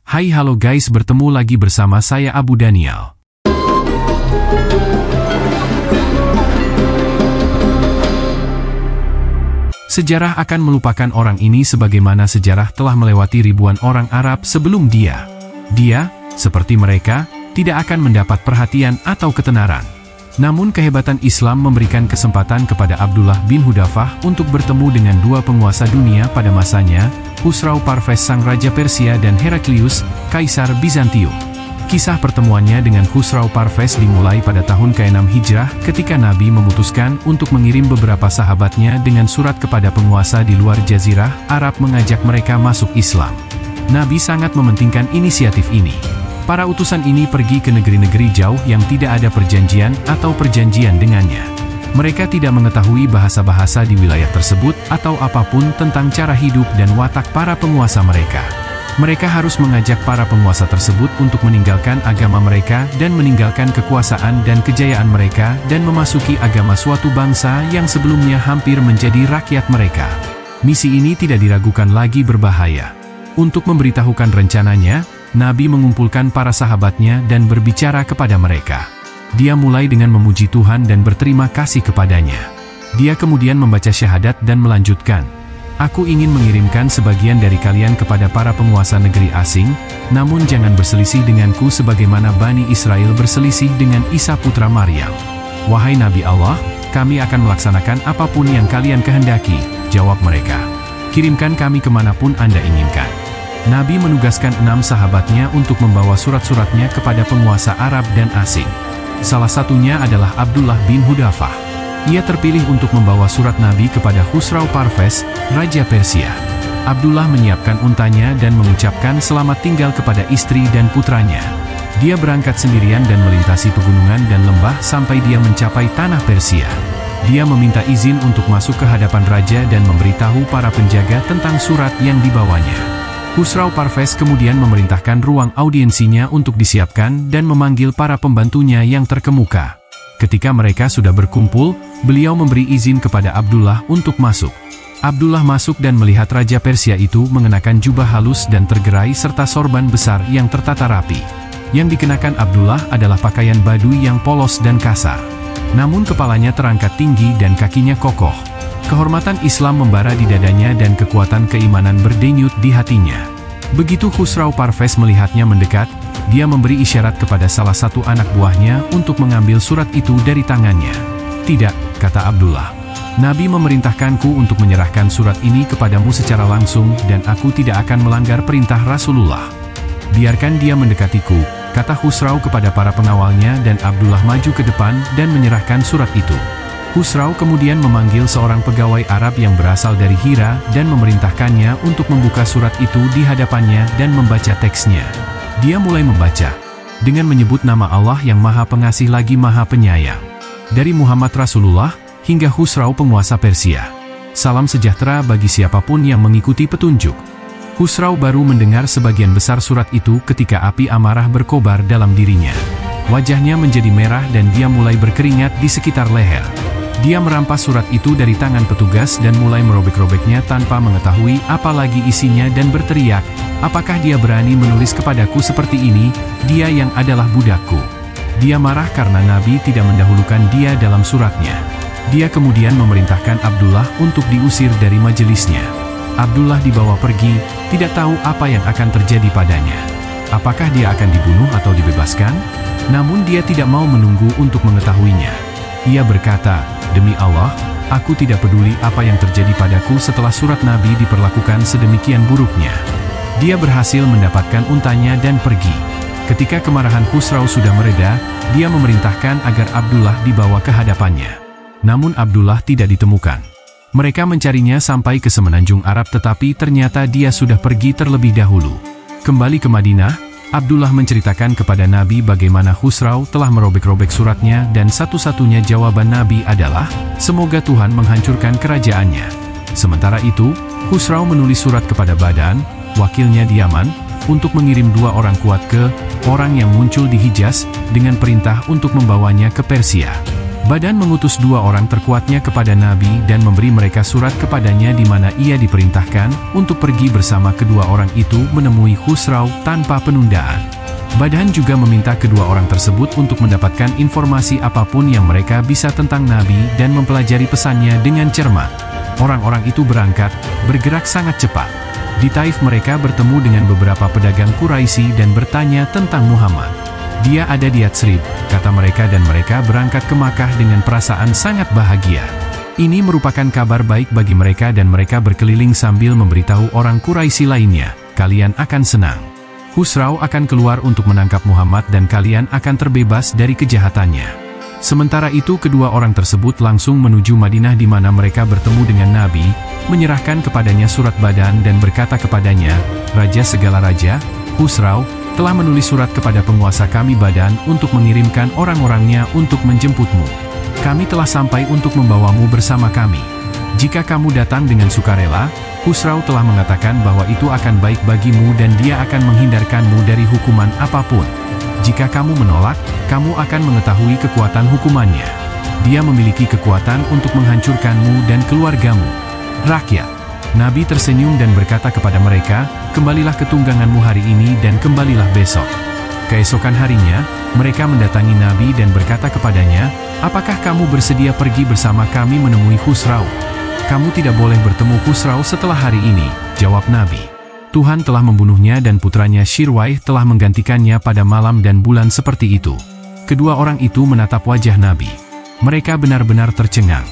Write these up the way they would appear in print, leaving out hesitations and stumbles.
Hai halo guys, bertemu lagi bersama saya Abu Daniel. Sejarah akan melupakan orang ini sebagaimana sejarah telah melewati ribuan orang Arab sebelum dia. Dia, seperti mereka, tidak akan mendapat perhatian atau ketenaran. Namun kehebatan Islam memberikan kesempatan kepada Abdullah bin Hudafah untuk bertemu dengan dua penguasa dunia pada masanya, Khusrau Parves sang Raja Persia dan Heraklius, Kaisar Bizantium. Kisah pertemuannya dengan Khusrau Parves dimulai pada tahun ke-6 Hijrah ketika Nabi memutuskan untuk mengirim beberapa sahabatnya dengan surat kepada penguasa di luar Jazirah Arab mengajak mereka masuk Islam. Nabi sangat mementingkan inisiatif ini. Para utusan ini pergi ke negeri-negeri jauh yang tidak ada perjanjian atau perjanjian dengannya. Mereka tidak mengetahui bahasa-bahasa di wilayah tersebut atau apapun tentang cara hidup dan watak para penguasa mereka. Mereka harus mengajak para penguasa tersebut untuk meninggalkan agama mereka dan meninggalkan kekuasaan dan kejayaan mereka dan memasuki agama suatu bangsa yang sebelumnya hampir menjadi rakyat mereka. Misi ini tidak diragukan lagi berbahaya. Untuk memberitahukan rencananya, Nabi mengumpulkan para sahabatnya dan berbicara kepada mereka. Dia mulai dengan memuji Tuhan dan berterima kasih kepadanya. Dia kemudian membaca syahadat dan melanjutkan, "Aku ingin mengirimkan sebagian dari kalian kepada para penguasa negeri asing, namun jangan berselisih denganku sebagaimana Bani Israel berselisih dengan Isa putra Maryam." "Wahai Nabi Allah, kami akan melaksanakan apapun yang kalian kehendaki," jawab mereka. "Kirimkan kami kemanapun Anda inginkan." Nabi menugaskan 6 sahabatnya untuk membawa surat-suratnya kepada penguasa Arab dan asing. Salah satunya adalah Abdullah bin Hudafah. Ia terpilih untuk membawa surat Nabi kepada Khusrau Parves, Raja Persia. Abdullah menyiapkan untanya dan mengucapkan selamat tinggal kepada istri dan putranya. Dia berangkat sendirian dan melintasi pegunungan dan lembah sampai dia mencapai tanah Persia. Dia meminta izin untuk masuk ke hadapan raja dan memberitahu para penjaga tentang surat yang dibawanya. Khusrau Parves kemudian memerintahkan ruang audiensinya untuk disiapkan dan memanggil para pembantunya yang terkemuka. Ketika mereka sudah berkumpul, beliau memberi izin kepada Abdullah untuk masuk. Abdullah masuk dan melihat Raja Persia itu mengenakan jubah halus dan tergerai serta sorban besar yang tertata rapi. Yang dikenakan Abdullah adalah pakaian Baduy yang polos dan kasar. Namun kepalanya terangkat tinggi dan kakinya kokoh. Kehormatan Islam membara di dadanya dan kekuatan keimanan berdenyut di hatinya. Begitu Khusrau Parves melihatnya mendekat, dia memberi isyarat kepada salah satu anak buahnya untuk mengambil surat itu dari tangannya. "Tidak," kata Abdullah. "Nabi memerintahkanku untuk menyerahkan surat ini kepadamu secara langsung dan aku tidak akan melanggar perintah Rasulullah." "Biarkan dia mendekatiku," kata Khusrau kepada para pengawalnya dan Abdullah maju ke depan dan menyerahkan surat itu. Khusrau kemudian memanggil seorang pegawai Arab yang berasal dari Hira dan memerintahkannya untuk membuka surat itu di hadapannya dan membaca teksnya. Dia mulai membaca dengan menyebut nama Allah yang Maha Pengasih lagi Maha Penyayang. Dari Muhammad Rasulullah hingga Khusrau penguasa Persia. Salam sejahtera bagi siapapun yang mengikuti petunjuk. Khusrau baru mendengar sebagian besar surat itu ketika api amarah berkobar dalam dirinya. Wajahnya menjadi merah dan dia mulai berkeringat di sekitar leher. Dia merampas surat itu dari tangan petugas dan mulai merobek-robeknya tanpa mengetahui apa lagi isinya dan berteriak, "Apakah dia berani menulis kepadaku seperti ini, dia yang adalah budakku?" Dia marah karena Nabi tidak mendahulukan dia dalam suratnya. Dia kemudian memerintahkan Abdullah untuk diusir dari majelisnya. Abdullah dibawa pergi, tidak tahu apa yang akan terjadi padanya. Apakah dia akan dibunuh atau dibebaskan? Namun dia tidak mau menunggu untuk mengetahuinya. Ia berkata, "Demi Allah, aku tidak peduli apa yang terjadi padaku setelah surat Nabi diperlakukan sedemikian buruknya." Dia berhasil mendapatkan untanya dan pergi. Ketika kemarahan Khusrau sudah mereda, dia memerintahkan agar Abdullah dibawa ke hadapannya. Namun Abdullah tidak ditemukan. Mereka mencarinya sampai ke semenanjung Arab tetapi ternyata dia sudah pergi terlebih dahulu. Kembali ke Madinah, Abdullah menceritakan kepada Nabi bagaimana Khusrau telah merobek-robek suratnya dan satu-satunya jawaban Nabi adalah, "Semoga Tuhan menghancurkan kerajaannya." Sementara itu, Khusrau menulis surat kepada Badan, wakilnya di Yaman, untuk mengirim 2 orang kuat ke orang yang muncul di Hijaz dengan perintah untuk membawanya ke Persia. Badan mengutus 2 orang terkuatnya kepada Nabi dan memberi mereka surat kepadanya di mana ia diperintahkan untuk pergi bersama kedua orang itu menemui Khusrau tanpa penundaan. Badan juga meminta kedua orang tersebut untuk mendapatkan informasi apapun yang mereka bisa tentang Nabi dan mempelajari pesannya dengan cermat. Orang-orang itu berangkat, bergerak sangat cepat. Di Taif mereka bertemu dengan beberapa pedagang Quraisy dan bertanya tentang Muhammad. Dia ada di Yatsrib, kata mereka, dan mereka berangkat ke Makkah dengan perasaan sangat bahagia. Ini merupakan kabar baik bagi mereka dan mereka berkeliling sambil memberitahu orang Quraisy lainnya, kalian akan senang. Khusrau akan keluar untuk menangkap Muhammad dan kalian akan terbebas dari kejahatannya. Sementara itu kedua orang tersebut langsung menuju Madinah di mana mereka bertemu dengan Nabi, menyerahkan kepadanya surat Badan dan berkata kepadanya, Raja segala raja, Khusrau, telah menulis surat kepada penguasa kami Badan untuk mengirimkan orang-orangnya untuk menjemputmu. Kami telah sampai untuk membawamu bersama kami. Jika kamu datang dengan sukarela, Khusrau telah mengatakan bahwa itu akan baik bagimu dan dia akan menghindarkanmu dari hukuman apapun. Jika kamu menolak, kamu akan mengetahui kekuatan hukumannya. Dia memiliki kekuatan untuk menghancurkanmu dan keluargamu. Rakyat. Nabi tersenyum dan berkata kepada mereka, kembalilah ke tungganganmu hari ini dan kembalilah besok. Keesokan harinya, mereka mendatangi Nabi dan berkata kepadanya, apakah kamu bersedia pergi bersama kami menemui Khusrau? Kamu tidak boleh bertemu Khusrau setelah hari ini, jawab Nabi. Tuhan telah membunuhnya dan putranya Shirwaih telah menggantikannya pada malam dan bulan seperti itu. Kedua orang itu menatap wajah Nabi. Mereka benar-benar tercengang.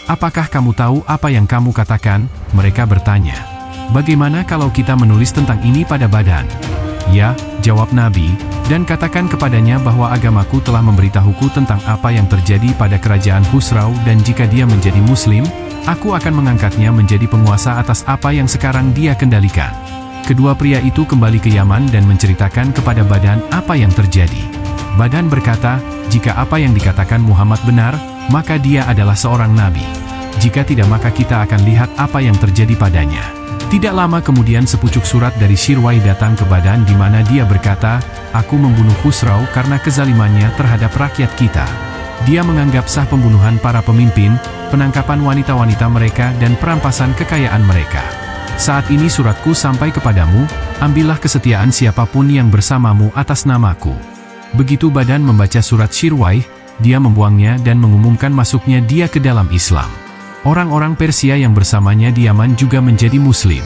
Apakah kamu tahu apa yang kamu katakan? Mereka bertanya. Bagaimana kalau kita menulis tentang ini pada Badan? Ya, jawab Nabi, dan katakan kepadanya bahwa agamaku telah memberitahuku tentang apa yang terjadi pada kerajaan Khusrau dan jika dia menjadi muslim, aku akan mengangkatnya menjadi penguasa atas apa yang sekarang dia kendalikan. Kedua pria itu kembali ke Yaman dan menceritakan kepada Badan apa yang terjadi. Badan berkata, jika apa yang dikatakan Muhammad benar, maka dia adalah seorang nabi. Jika tidak maka kita akan lihat apa yang terjadi padanya. Tidak lama kemudian sepucuk surat dari Shirwaih datang ke Badan di mana dia berkata, aku membunuh Khusrau karena kezalimannya terhadap rakyat kita. Dia menganggap sah pembunuhan para pemimpin, penangkapan wanita-wanita mereka dan perampasan kekayaan mereka. Saat ini suratku sampai kepadamu, ambillah kesetiaan siapapun yang bersamamu atas namaku. Begitu Badan membaca surat Shirwaih, dia membuangnya dan mengumumkan masuknya dia ke dalam Islam. Orang-orang Persia yang bersamanya di Yaman juga menjadi Muslim.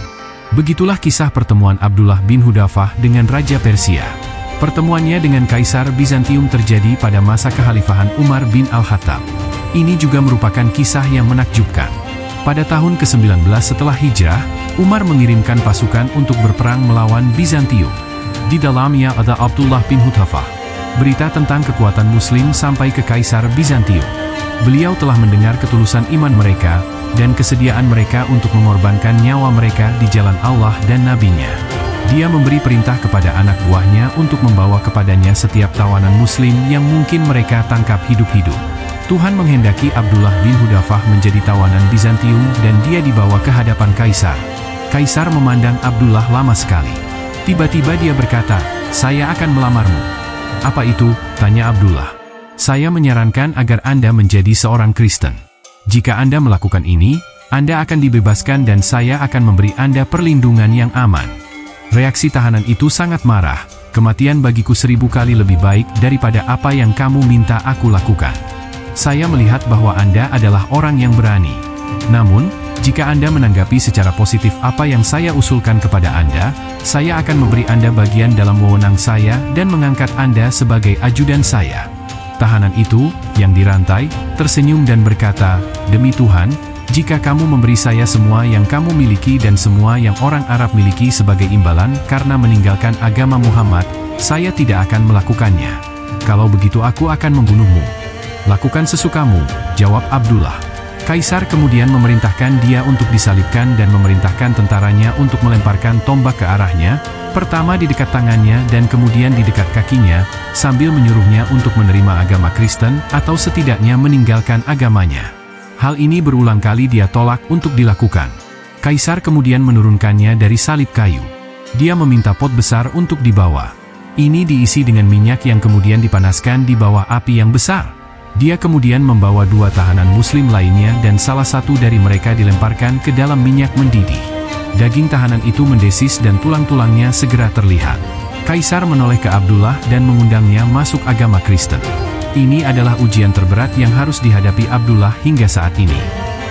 Begitulah kisah pertemuan Abdullah bin Hudafah dengan Raja Persia. Pertemuannya dengan Kaisar Bizantium terjadi pada masa kekhalifahan Umar bin Al-Khattab. Ini juga merupakan kisah yang menakjubkan. Pada tahun ke-19 setelah hijrah, Umar mengirimkan pasukan untuk berperang melawan Bizantium. Di dalamnya ada Abdullah bin Hudafah. Berita tentang kekuatan Muslim sampai ke Kaisar Bizantium. Beliau telah mendengar ketulusan iman mereka, dan kesediaan mereka untuk mengorbankan nyawa mereka di jalan Allah dan Nabi-Nya. Dia memberi perintah kepada anak buahnya untuk membawa kepadanya setiap tawanan Muslim yang mungkin mereka tangkap hidup-hidup. Tuhan menghendaki Abdullah bin Hudafah menjadi tawanan Bizantium dan dia dibawa ke hadapan Kaisar. Kaisar memandang Abdullah lama sekali. Tiba-tiba dia berkata, saya akan melamarmu. Apa itu? Tanya Abdullah. Saya menyarankan agar Anda menjadi seorang Kristen. Jika Anda melakukan ini, Anda akan dibebaskan dan saya akan memberi Anda perlindungan yang aman. Reaksi tahanan itu sangat marah. Kematian bagiku 1000 kali lebih baik daripada apa yang kamu minta aku lakukan. Saya melihat bahwa Anda adalah orang yang berani. Namun, jika Anda menanggapi secara positif apa yang saya usulkan kepada Anda, saya akan memberi Anda bagian dalam wewenang saya dan mengangkat Anda sebagai ajudan saya. Tahanan itu, yang dirantai, tersenyum dan berkata, demi Tuhan, jika kamu memberi saya semua yang kamu miliki dan semua yang orang Arab miliki sebagai imbalan karena meninggalkan agama Muhammad, saya tidak akan melakukannya. Kalau begitu aku akan membunuhmu. Lakukan sesukamu, jawab Abdullah. Kaisar kemudian memerintahkan dia untuk disalibkan dan memerintahkan tentaranya untuk melemparkan tombak ke arahnya, pertama di dekat tangannya dan kemudian di dekat kakinya, sambil menyuruhnya untuk menerima agama Kristen atau setidaknya meninggalkan agamanya. Hal ini berulang kali dia tolak untuk dilakukan. Kaisar kemudian menurunkannya dari salib kayu. Dia meminta pot besar untuk dibawa. Ini diisi dengan minyak yang kemudian dipanaskan di bawah api yang besar. Dia kemudian membawa 2 tahanan muslim lainnya dan salah satu dari mereka dilemparkan ke dalam minyak mendidih. Daging tahanan itu mendesis dan tulang-tulangnya segera terlihat. Kaisar menoleh ke Abdullah dan mengundangnya masuk agama Kristen. Ini adalah ujian terberat yang harus dihadapi Abdullah hingga saat ini.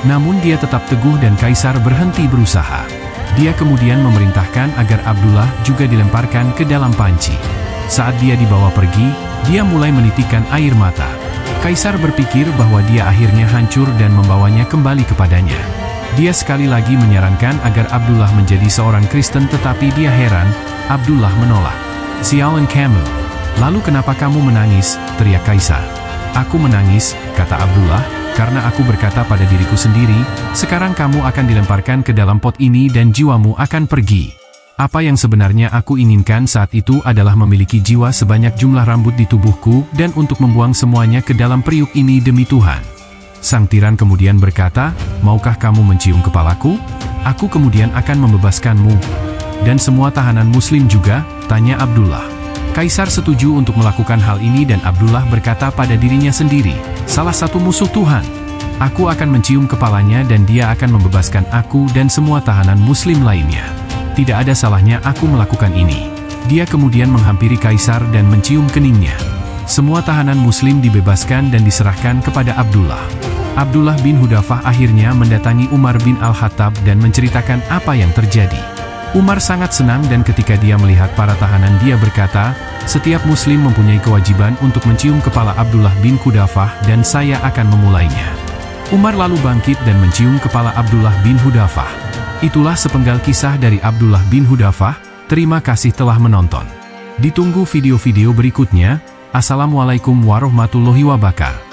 Namun dia tetap teguh dan Kaisar berhenti berusaha. Dia kemudian memerintahkan agar Abdullah juga dilemparkan ke dalam panci. Saat dia dibawa pergi, dia mulai menitikkan air mata. Kaisar berpikir bahwa dia akhirnya hancur dan membawanya kembali kepadanya. Dia sekali lagi menyarankan agar Abdullah menjadi seorang Kristen, tetapi dia heran, Abdullah menolak. "Sialan kamu. Lalu kenapa kamu menangis?" teriak Kaisar. "Aku menangis," kata Abdullah, "karena aku berkata pada diriku sendiri, sekarang kamu akan dilemparkan ke dalam pot ini dan jiwamu akan pergi. Apa yang sebenarnya aku inginkan saat itu adalah memiliki jiwa sebanyak jumlah rambut di tubuhku dan untuk membuang semuanya ke dalam periuk ini demi Tuhan." Sang tiran kemudian berkata, "Maukah kamu mencium kepalaku? Aku kemudian akan membebaskanmu." "Dan semua tahanan muslim juga?" tanya Abdullah. Kaisar setuju untuk melakukan hal ini dan Abdullah berkata pada dirinya sendiri, "Salah satu musuh Tuhan. Aku akan mencium kepalanya dan dia akan membebaskan aku dan semua tahanan muslim lainnya. Tidak ada salahnya aku melakukan ini." Dia kemudian menghampiri Kaisar dan mencium keningnya. Semua tahanan muslim dibebaskan dan diserahkan kepada Abdullah. Abdullah bin Hudafah akhirnya mendatangi Umar bin Al-Khattab dan menceritakan apa yang terjadi. Umar sangat senang dan ketika dia melihat para tahanan dia berkata, "Setiap muslim mempunyai kewajiban untuk mencium kepala Abdullah bin Hudafah dan saya akan memulainya." Umar lalu bangkit dan mencium kepala Abdullah bin Hudafah. Itulah sepenggal kisah dari Abdullah bin Hudafah. Terima kasih telah menonton. Ditunggu video-video berikutnya. Assalamualaikum warahmatullahi wabarakatuh.